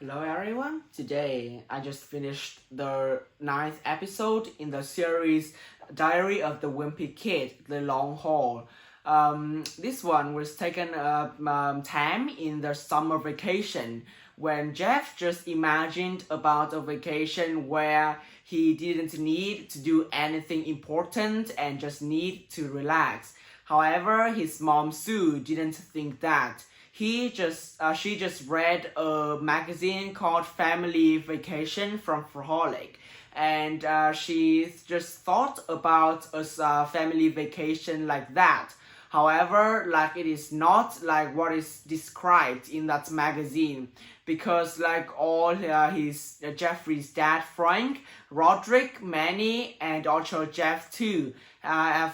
Hello everyone. Today I just finished the ninth episode in the series Diary of the Wimpy Kid, The Long Haul. This one was taken time in the summer vacation when Jeff just imagined about a vacation where he didn't need to do anything important and just need to relax. However, his mom Sue didn't think that. She just read a magazine called Family Vacation from Frolic, and she just thought about a family vacation like that. However, like it is not like what is described in that magazine, because like all his Jeffrey's dad Frank, Roderick, Manny, and also Jeff too are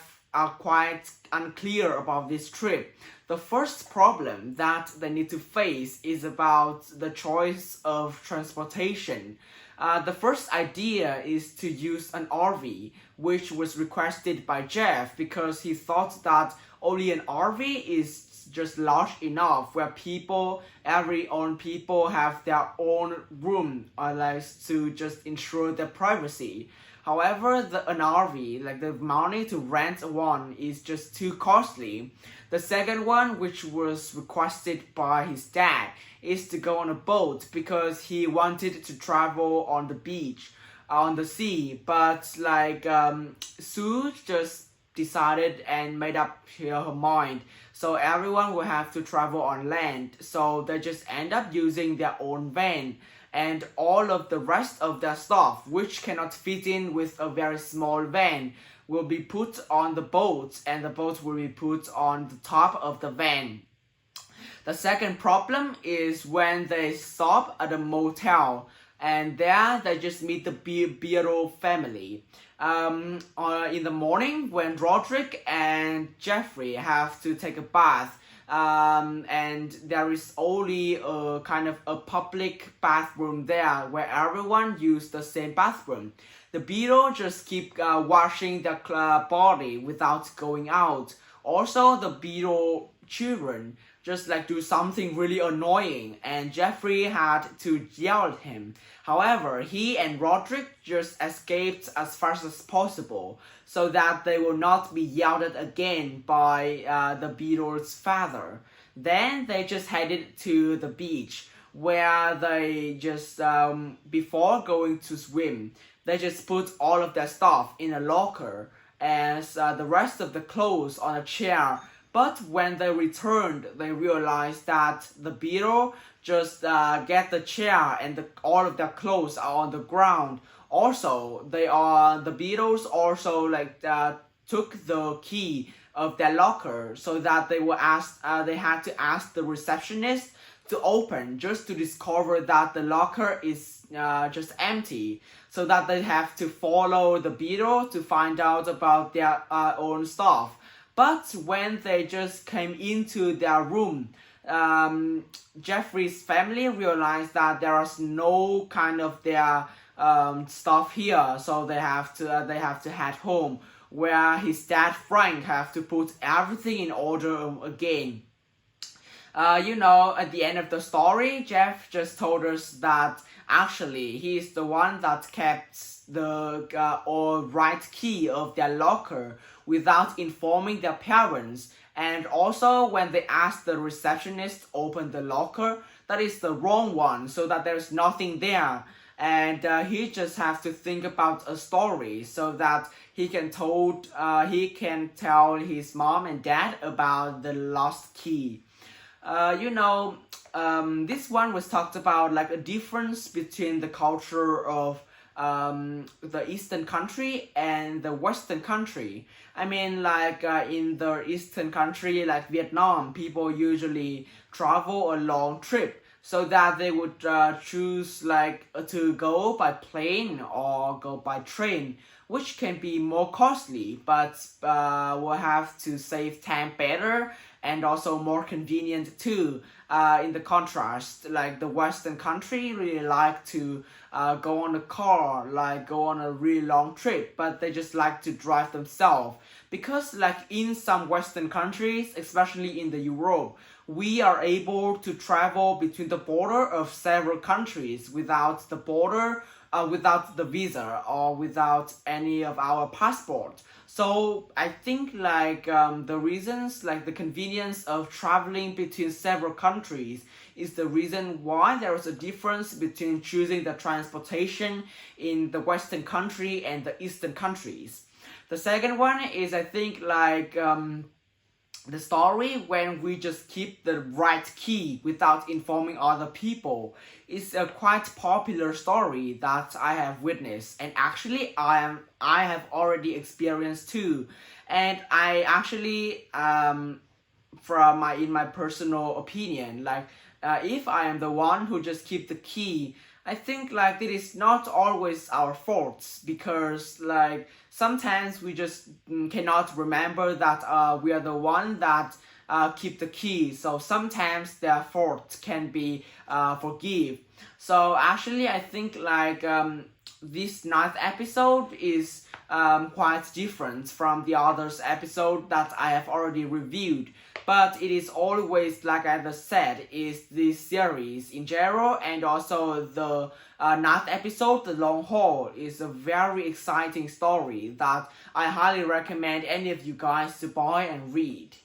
quite unclear about this trip. The first problem that they need to face is about the choice of transportation. The first idea is to use an RV, which was requested by Jeff because he thought that only an RV is just large enough where every own people have their own room, like to just ensure their privacy. However, an RV, like the money to rent one, is just too costly. The second one, which was requested by his dad, is to go on a boat because he wanted to travel on the beach, on the sea. But Sue just decided and made up her mind. So everyone will have to travel on land. So they just end up using their own van. And all of the rest of their stuff, which cannot fit in with a very small van, will be put on the boat, and the boat will be put on the top of the van. The second problem is when they stop at a motel, and there they just meet the Beetle family. In the morning, when Roderick and Jeffrey have to take a bath, and there is only a kind of a public bathroom there where everyone use the same bathroom. The Beetle just keep washing their body without going out. Also, the Beetle children just like do something really annoying, and Jeffrey had to yell at him. However, he and Roderick just escaped as fast as possible so that they will not be yelled at again by the Beetle's father. Then they just headed to the beach where they just, before going to swim, they just put all of their stuff in a locker as the rest of the clothes on a chair. But when they returned, they realized that the Beetle just get the chair and all of their clothes are on the ground. Also, the Beetles also took the key of their locker so that they had to ask the receptionist to open just to discover that the locker is just empty, so that they have to follow the Beetle to find out about their own stuff. But when they just came into their room, Jeffrey's family realized that there is no kind of their stuff here, so they have to head home, where his dad Frank have to put everything in order again. At the end of the story, Jeff just told us that actually he is the one that kept the right key of their locker without informing their parents. And also, when they asked the receptionist to open the locker, that is the wrong one, so that there's nothing there. And he just has to think about a story so that he can tell his mom and dad about the lost key. This one was talked about like a difference between the culture of the Eastern country and the Western country. I mean, in the Eastern country, like Vietnam, people usually travel a long trip, so that they would choose to go by plane or go by train, which can be more costly, but will have to save time better and also more convenient too. in the contrast, like the Western country really like to go on a car, like go on a really long trip, but they just like to drive themselves. Because like in some Western countries, especially in the Europe, we are able to travel between the border of several countries without the border, without the visa or without any of our passport. So I think like the reasons, like the convenience of traveling between several countries is the reason why there is a difference between choosing the transportation in the Western country and the Eastern countries. The second one is I think like the story when we just keep the right key without informing other people is a quite popular story that I have witnessed, and actually I have already experienced too. And I actually from my personal opinion, like if I am the one who just keep the key, I think like it is not always our faults, because like sometimes we just cannot remember that we are the one that keep the key. So sometimes their fault can be forgive. So actually I think like this ninth episode is quite different from the others episode that I have already reviewed. But it is always, like I just said, is this series in general, and also the ninth episode, The Long Haul, is a very exciting story that I highly recommend any of you guys to buy and read.